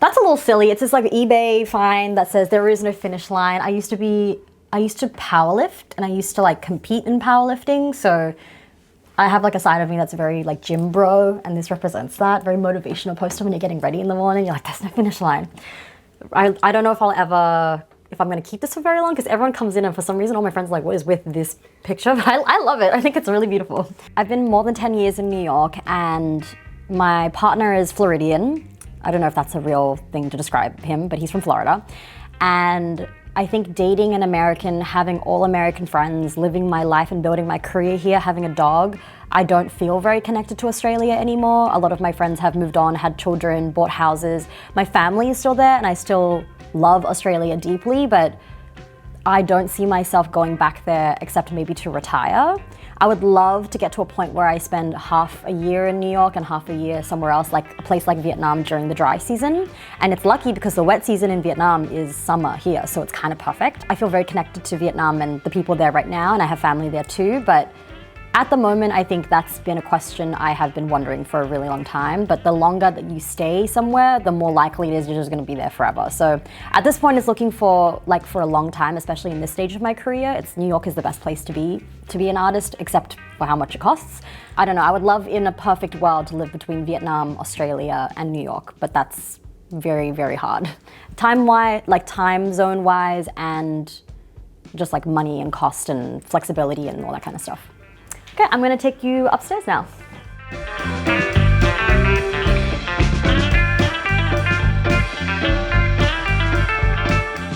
That's a little silly. It's just like eBay find that says there is no finish line. I used to powerlift and I used to like compete in powerlifting. So I have like a side of me that's very like gym bro, and this represents that. Very motivational poster when you're getting ready in the morning. You're like, there's no finish line. I don't know if I'm gonna keep this for very long because everyone comes in and for some reason all my friends are like, what is with this picture? But I love it. I think it's really beautiful. I've been more than 10 years in New York and my partner is Floridian. I don't know if that's a real thing to describe him, but he's from Florida. And I think dating an American, having all American friends, living my life and building my career here, having a dog, I don't feel very connected to Australia anymore. A lot of my friends have moved on, had children, bought houses. My family is still there and I still love Australia deeply, but I don't see myself going back there except maybe to retire. I would love to get to a point where I spend half a year in New York and half a year somewhere else, like a place like Vietnam during the dry season. And it's lucky because the wet season in Vietnam is summer here, so it's kind of perfect. I feel very connected to Vietnam and the people there right now, and I have family there too, but at the moment, I think that's been a question I have been wondering for a really long time, but the longer that you stay somewhere, the more likely it is you're just gonna be there forever. So at this point, it's looking for a long time, especially in this stage of my career. New York is the best place to be an artist, except for how much it costs. I don't know, I would love in a perfect world to live between Vietnam, Australia, and New York, but that's very, very hard. Time zone wise, and just like money and cost and flexibility and all that kind of stuff. Okay, I'm gonna take you upstairs now.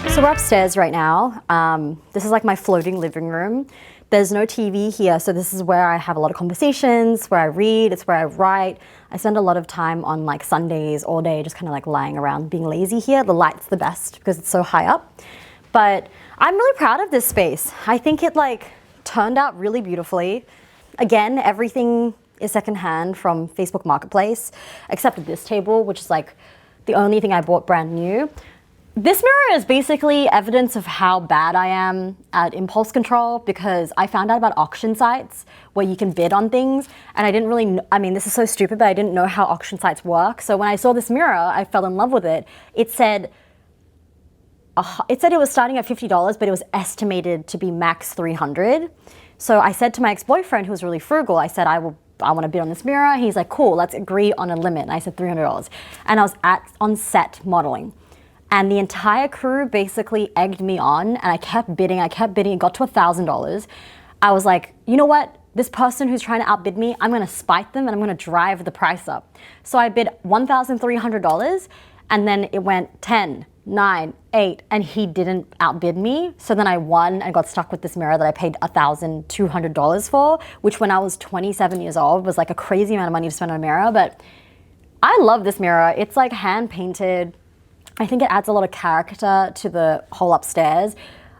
So we're upstairs right now. This is like my floating living room. There's no TV here, so this is where I have a lot of conversations, where I read, it's where I write. I spend a lot of time on like Sundays all day, just kind of like lying around, being lazy here. The light's the best because it's so high up. But I'm really proud of this space. I think it like turned out really beautifully. Again, everything is secondhand from Facebook Marketplace, except this table, which is like the only thing I bought brand new. This mirror is basically evidence of how bad I am at impulse control because I found out about auction sites where you can bid on things and I didn't really, this is so stupid, but I didn't know how auction sites work. So when I saw this mirror, I fell in love with it. It said it was starting at $50, but it was estimated to be max $300. So I said to my ex-boyfriend, who was really frugal, I said, I want to bid on this mirror. He's like, cool, let's agree on a limit. And I said $300. And I was on set modeling. And the entire crew basically egged me on and I kept bidding, it got to $1,000. I was like, you know what? This person who's trying to outbid me, I'm gonna spite them and I'm gonna drive the price up. So I bid $1,300 and then it went 10, 9, 8, and he didn't outbid me. So then I won and got stuck with this mirror that I paid $1,200 for, which when I was 27 years old was like a crazy amount of money to spend on a mirror. But I love this mirror. It's like hand painted. I think it adds a lot of character to the whole upstairs.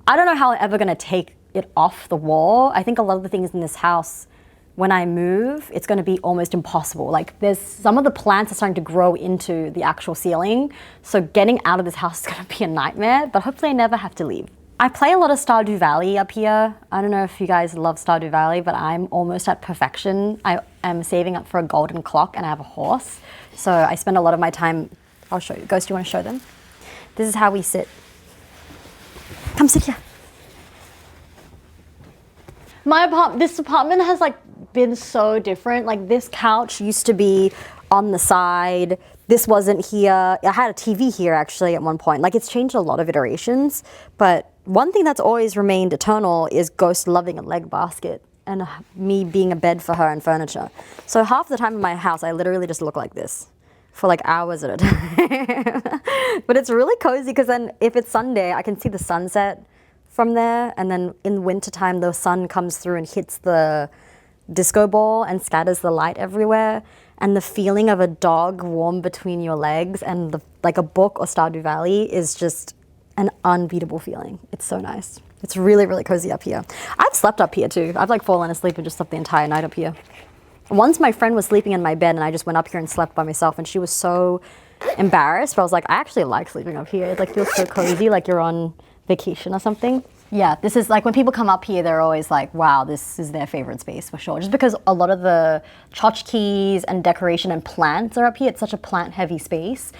I don't know how I'm ever gonna take it off the wall. I think a lot of the things in this house, when I move, it's gonna be almost impossible. Like there's some of the plants are starting to grow into the actual ceiling. So getting out of this house is gonna be a nightmare, but hopefully I never have to leave. I play a lot of Stardew Valley up here. I don't know if you guys love Stardew Valley, but I'm almost at perfection. I am saving up for a golden clock and I have a horse. So I spend a lot of my time. I'll show you. Ghost, do you want to show them? This is how we sit. Come sit here. This apartment has like been so different. Like this couch used to be on the side. This wasn't here. I had a TV here actually at one point. Like it's changed a lot of iterations, but one thing that's always remained eternal is Ghost loving a leg basket and me being a bed for her and furniture. So half the time in my house, I literally just look like this for like hours at a time. But it's really cozy because then if it's Sunday, I can see the sunset from there. And then in wintertime, the sun comes through and hits the disco ball and scatters the light everywhere. And the feeling of a dog warm between your legs and like a book or Stardew Valley is just an unbeatable feeling. It's so nice. It's really, really cozy up here. I've slept up here too. I've like fallen asleep and just slept the entire night up here. Once my friend was sleeping in my bed and I just went up here and slept by myself and she was so embarrassed, but I was like, I actually like sleeping up here. It like feels so cozy, like you're on vacation or something. Yeah, this is like when people come up here, they're always like, wow, this is their favorite space for sure. Just because a lot of the tchotchkes and decoration and plants are up here. It's such a plant heavy space.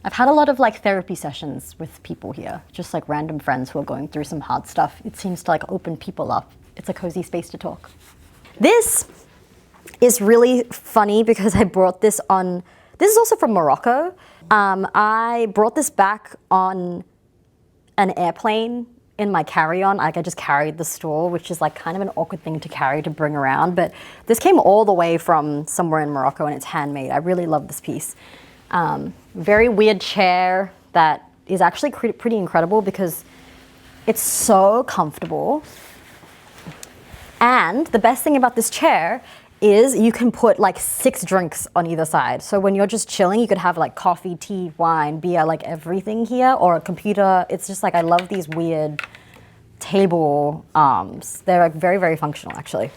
I've had a lot of like therapy sessions with people here, just like random friends who are going through some hard stuff. It seems to like open people up. It's a cozy space to talk. This is really funny because I brought this on, this is also from Morocco. I brought this back on an airplane in my carry-on. Like I just carried the stool, which is like kind of an awkward thing to carry to bring around. But this came all the way from somewhere in Morocco and it's handmade. I really love this piece. Very weird chair that is actually pretty incredible because it's so comfortable. And the best thing about this chair is you can put like 6 drinks on either side. So when you're just chilling, you could have like coffee, tea, wine, beer, like everything here, or a computer. It's just like, I love these weird table arms. They're like very, very functional actually.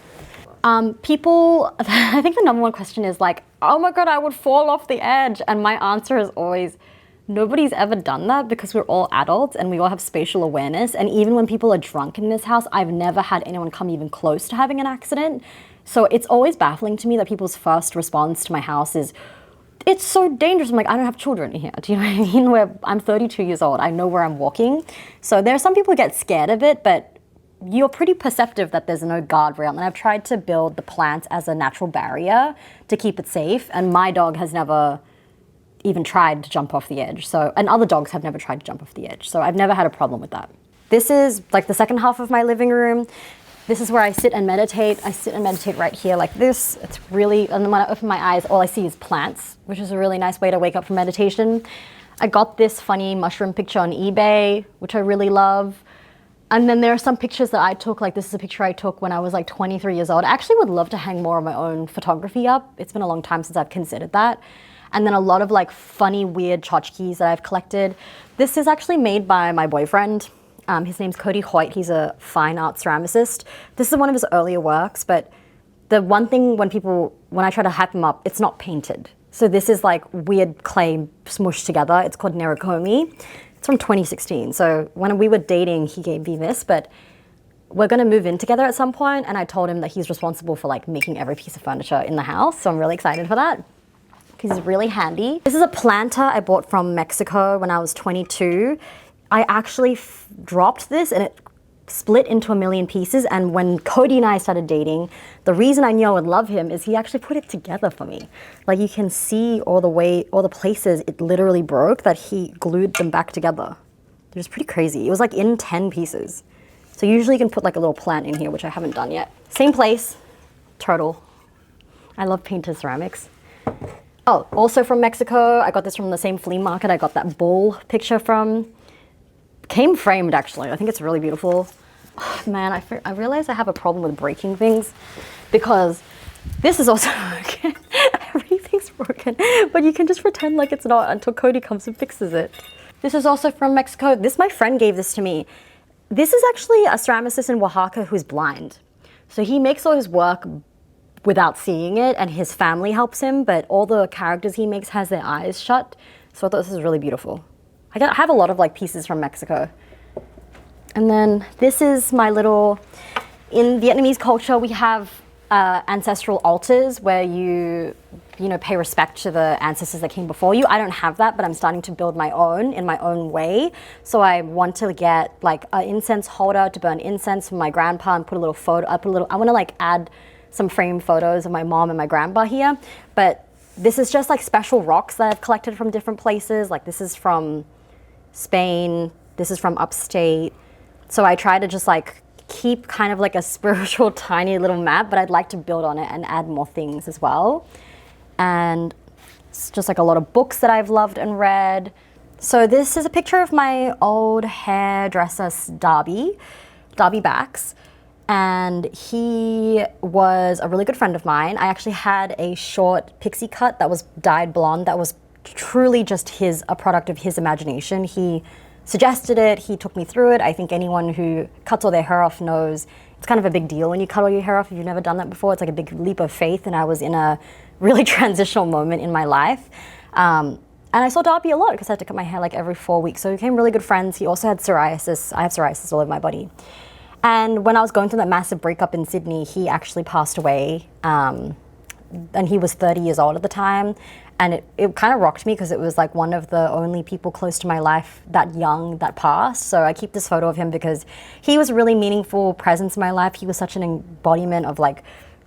People, I think the number one question is like, oh my God, I would fall off the edge. And my answer is always, nobody's ever done that because we're all adults and we all have spatial awareness. And even when people are drunk in this house, I've never had anyone come even close to having an accident. So it's always baffling to me that people's first response to my house is, it's so dangerous. I'm like, I don't have children here. Do you know what I mean? I'm 32 years old. I know where I'm walking. So there are some people who get scared of it, but you're pretty perceptive that there's no guardrail. And I've tried to build the plants as a natural barrier to keep it safe. And my dog has never even tried to jump off the edge. So, and other dogs have never tried to jump off the edge. So I've never had a problem with that. This is like the second half of my living room. This is where I sit and meditate. I sit and meditate right here like this. It's really, and then when I open my eyes, all I see is plants, which is a really nice way to wake up from meditation. I got this funny mushroom picture on eBay, which I really love. And then there are some pictures that I took, like this is a picture I took when I was like 23 years old. I actually would love to hang more of my own photography up. It's been a long time since I've considered that. And then a lot of like funny, weird tchotchkes that I've collected. This is actually made by my boyfriend. His name's Cody Hoyt. He's a fine art ceramicist. This is one of his earlier works, but the one thing when I try to hype him up, it's not painted. So this is like weird clay smushed together. It's called Nerikomi. It's from 2016. So when we were dating, he gave me this, but we're gonna move in together at some point, and I told him that he's responsible for like making every piece of furniture in the house. So I'm really excited for that. He's really handy. This is a planter I bought from Mexico when I was 22. I actually dropped this and it split into a million pieces. And when Cody and I started dating, the reason I knew I would love him is he actually put it together for me. Like you can see all the places it literally broke that he glued them back together. It was pretty crazy. It was like in 10 pieces. So usually you can put like a little plant in here, which I haven't done yet. Same place, turtle. I love painted ceramics. Oh, also from Mexico, I got this from the same flea market I got that bull picture from. Came framed actually. I think it's really beautiful. Oh, man, I realize I have a problem with breaking things because this is also broken. Everything's broken, but you can just pretend like it's not until Cody comes and fixes it. This is also from Mexico. My friend gave this to me. This is actually a ceramicist in Oaxaca who's blind. So he makes all his work without seeing it, and his family helps him, but all the characters he makes has their eyes shut. So I thought this was really beautiful. I have a lot of like pieces from Mexico. And then this is my little, in Vietnamese culture, we have ancestral altars where you pay respect to the ancestors that came before you. I don't have that, but I'm starting to build my own in my own way. So I want to get like an incense holder to burn incense from my grandpa and put a little photo, I want to like add some framed photos of my mom and my grandpa here. But this is just like special rocks that I've collected from different places. Like this is from Spain, this is from upstate. So I try to just like keep kind of like a spiritual tiny little map, but I'd like to build on it and add more things as well. And it's just like a lot of books that I've loved and read. So this is a picture of my old hairdresser, Darby Bax. And he was a really good friend of mine. I actually had a short pixie cut that was dyed blonde that was truly just a product of his imagination. He suggested it, he took me through it. I think anyone who cuts all their hair off knows it's kind of a big deal when you cut all your hair off if you've never done that before. It's like a big leap of faith, and I was in a really transitional moment in my life. And I saw Darby a lot because I had to cut my hair like every 4 weeks. So we became really good friends. He also had psoriasis. I have psoriasis all over my body. And when I was going through that massive breakup in Sydney, he actually passed away. And he was 30 years old at the time. And it kind of rocked me because it was like one of the only people close to my life that young that passed. So I keep this photo of him because he was a really meaningful presence in my life. He was such an embodiment of like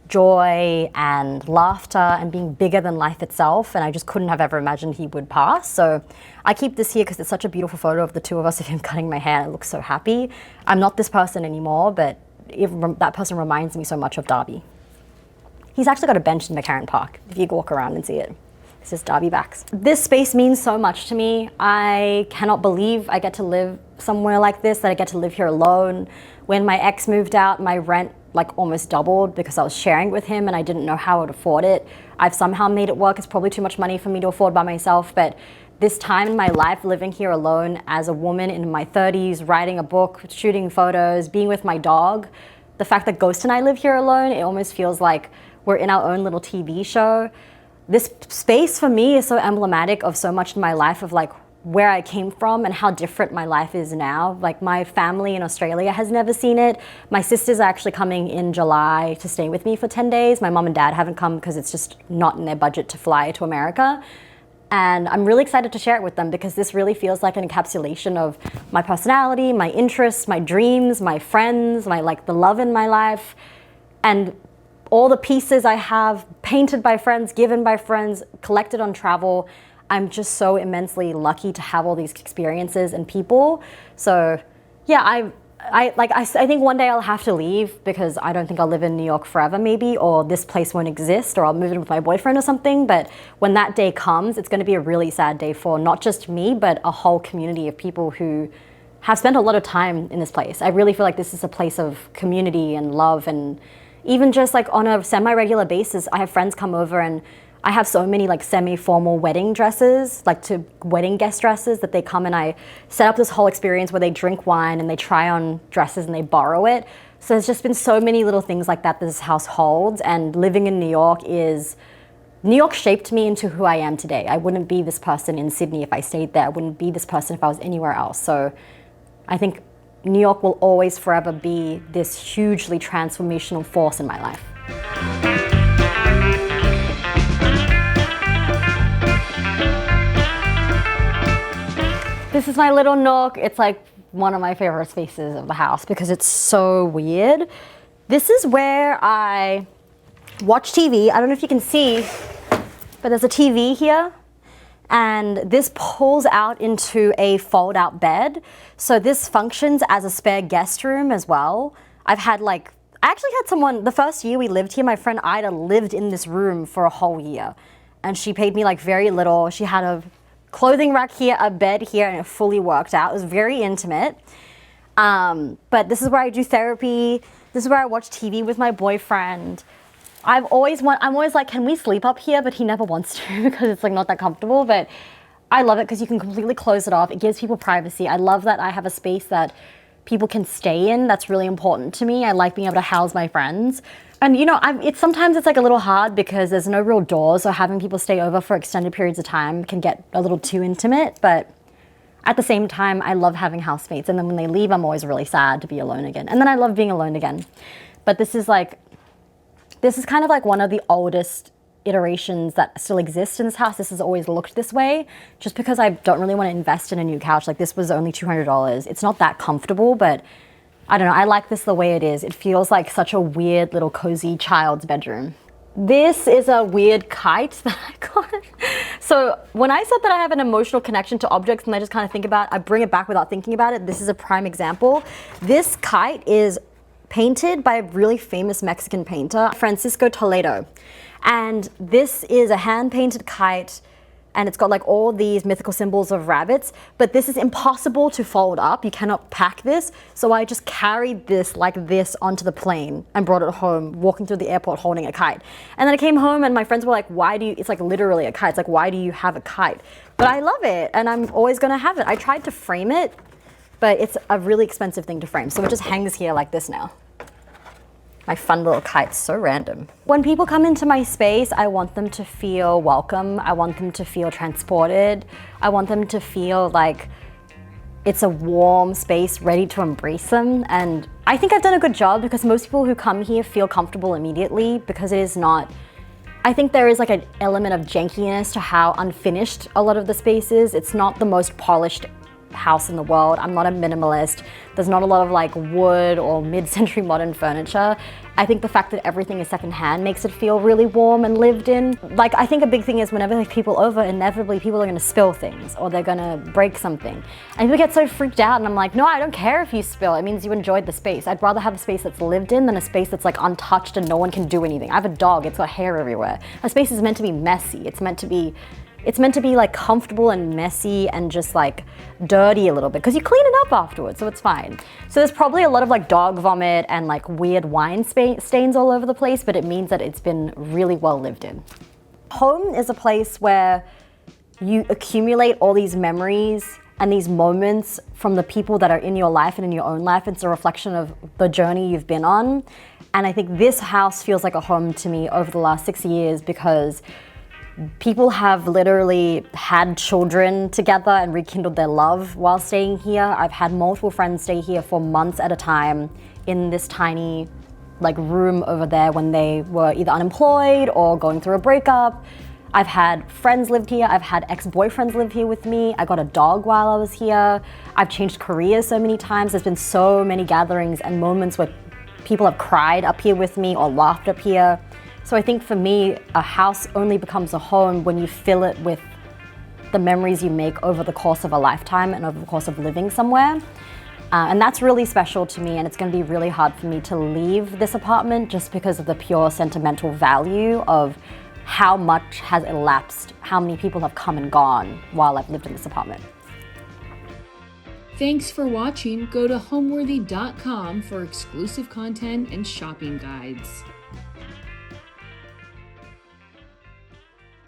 joy and laughter and being bigger than life itself. And I just couldn't have ever imagined he would pass. So I keep this here because it's such a beautiful photo of the two of us, of him cutting my hair. I look so happy. I'm not this person anymore, but that person reminds me so much of Darby. He's actually got a bench in McCarran Park, if you walk around and see it. This is Darby Bax. This space means so much to me. I cannot believe I get to live somewhere like this, that I get to live here alone. When my ex moved out, my rent like almost doubled because I was sharing with him and I didn't know how I would afford it. I've somehow made it work. It's probably too much money for me to afford by myself, but this time in my life, living here alone as a woman in my 30s, writing a book, shooting photos, being with my dog, the fact that Ghost and I live here alone, it almost feels like we're in our own little TV show. This space for me is so emblematic of so much in my life, of like where I came from and how different my life is now. Like my family in Australia has never seen it. My sisters are actually coming in July to stay with me for 10 days. My mom and dad haven't come because it's just not in their budget to fly to America. And I'm really excited to share it with them because this really feels like an encapsulation of my personality, my interests, my dreams, my friends, the love in my life, and all the pieces I have painted by friends, given by friends, collected on travel. I'm just so immensely lucky to have all these experiences and people. So yeah, I think one day I'll have to leave because I don't think I'll live in New York forever maybe, or this place won't exist, or I'll move in with my boyfriend or something. But when that day comes, it's going to be a really sad day for not just me, but a whole community of people who have spent a lot of time in this place. I really feel like this is a place of community and love, and even just like on a semi-regular basis, I have friends come over and I have so many like semi-formal wedding dresses, like to wedding guest dresses, that they come and I set up this whole experience where they drink wine and they try on dresses and they borrow it. So there's just been so many little things like that this house holds. And living in New York shaped me into who I am today. I wouldn't be this person in Sydney if I stayed there. I wouldn't be this person if I was anywhere else. So I think New York will always forever be this hugely transformational force in my life. This is my little nook. It's like one of my favorite spaces of the house because it's so weird. This is where I watch TV. I don't know if you can see, but there's a TV here. And this pulls out into a fold-out bed. So this functions as a spare guest room as well. I actually had someone, the first year we lived here, my friend Ida lived in this room for a whole year. And she paid me like very little. She had a clothing rack here, a bed here, and it fully worked out. It was very intimate. But this is where I do therapy. This is where I watch TV with my boyfriend. I'm always like, can we sleep up here? But he never wants to because it's like not that comfortable. But I love it because you can completely close it off. It gives people privacy. I love that I have a space that people can stay in. That's really important to me. I like being able to house my friends. And you know, sometimes it's like a little hard because there's no real doors, so having people stay over for extended periods of time can get a little too intimate. But at the same time, I love having housemates. And then when they leave, I'm always really sad to be alone again. And then I love being alone again. But this is kind of like one of the oldest iterations that still exist in this house. This has always looked this way, just because I don't really want to invest in a new couch. Like this was only $200. It's not that comfortable, but I don't know, I like this the way it is. It feels like such a weird little cozy child's bedroom. This is a weird kite that I got. So when I said that I have an emotional connection to objects and I just kind of think about, I bring it back without thinking about it, this is a prime example. This kite is painted by a really famous Mexican painter, Francisco Toledo. And this is a hand-painted kite, and it's got like all these mythical symbols of rabbits, but this is impossible to fold up. You cannot pack this. So I just carried this like this onto the plane and brought it home, walking through the airport holding a kite. And then I came home and my friends were like, why do you, it's like literally a kite. It's like, why do you have a kite? But I love it and I'm always gonna have it. I tried to frame it, but it's a really expensive thing to frame. So it just hangs here like this now. My fun little kite's so random. When people come into my space, I want them to feel welcome. I want them to feel transported. I want them to feel like it's a warm space ready to embrace them. And I think I've done a good job because most people who come here feel comfortable immediately because it is not, I think there is like an element of jankiness to how unfinished a lot of the space is. It's not the most polished house in the world. I'm not a minimalist. There's not a lot of like wood or mid-century modern furniture. I think the fact that everything is secondhand makes it feel really warm and lived in. Like I think a big thing is whenever there's people over, inevitably people are gonna spill things or they're gonna break something. And people get so freaked out and I'm like, no, I don't care if you spill. It means you enjoyed the space. I'd rather have a space that's lived in than a space that's like untouched and no one can do anything. I have a dog, it's got hair everywhere. A space is meant to be messy. It's meant to be like comfortable and messy and just like dirty a little bit because you clean it up afterwards, so it's fine. So there's probably a lot of like dog vomit and like weird wine stains all over the place, but it means that it's been really well lived in. Home is a place where you accumulate all these memories and these moments from the people that are in your life and in your own life. It's a reflection of the journey you've been on. And I think this house feels like a home to me over the last 6 years because people have literally had children together and rekindled their love while staying here. I've had multiple friends stay here for months at a time in this tiny like room over there when they were either unemployed or going through a breakup. I've had friends live here. I've had ex-boyfriends live here with me. I got a dog while I was here. I've changed careers so many times. There's been so many gatherings and moments where people have cried up here with me or laughed up here. So I think for me, a house only becomes a home when you fill it with the memories you make over the course of a lifetime and over the course of living somewhere. And that's really special to me, and it's going to be really hard for me to leave this apartment just because of the pure sentimental value of how much has elapsed, how many people have come and gone while I've lived in this apartment. Thanks for watching. Go to homeworthy.com for exclusive content and shopping guides.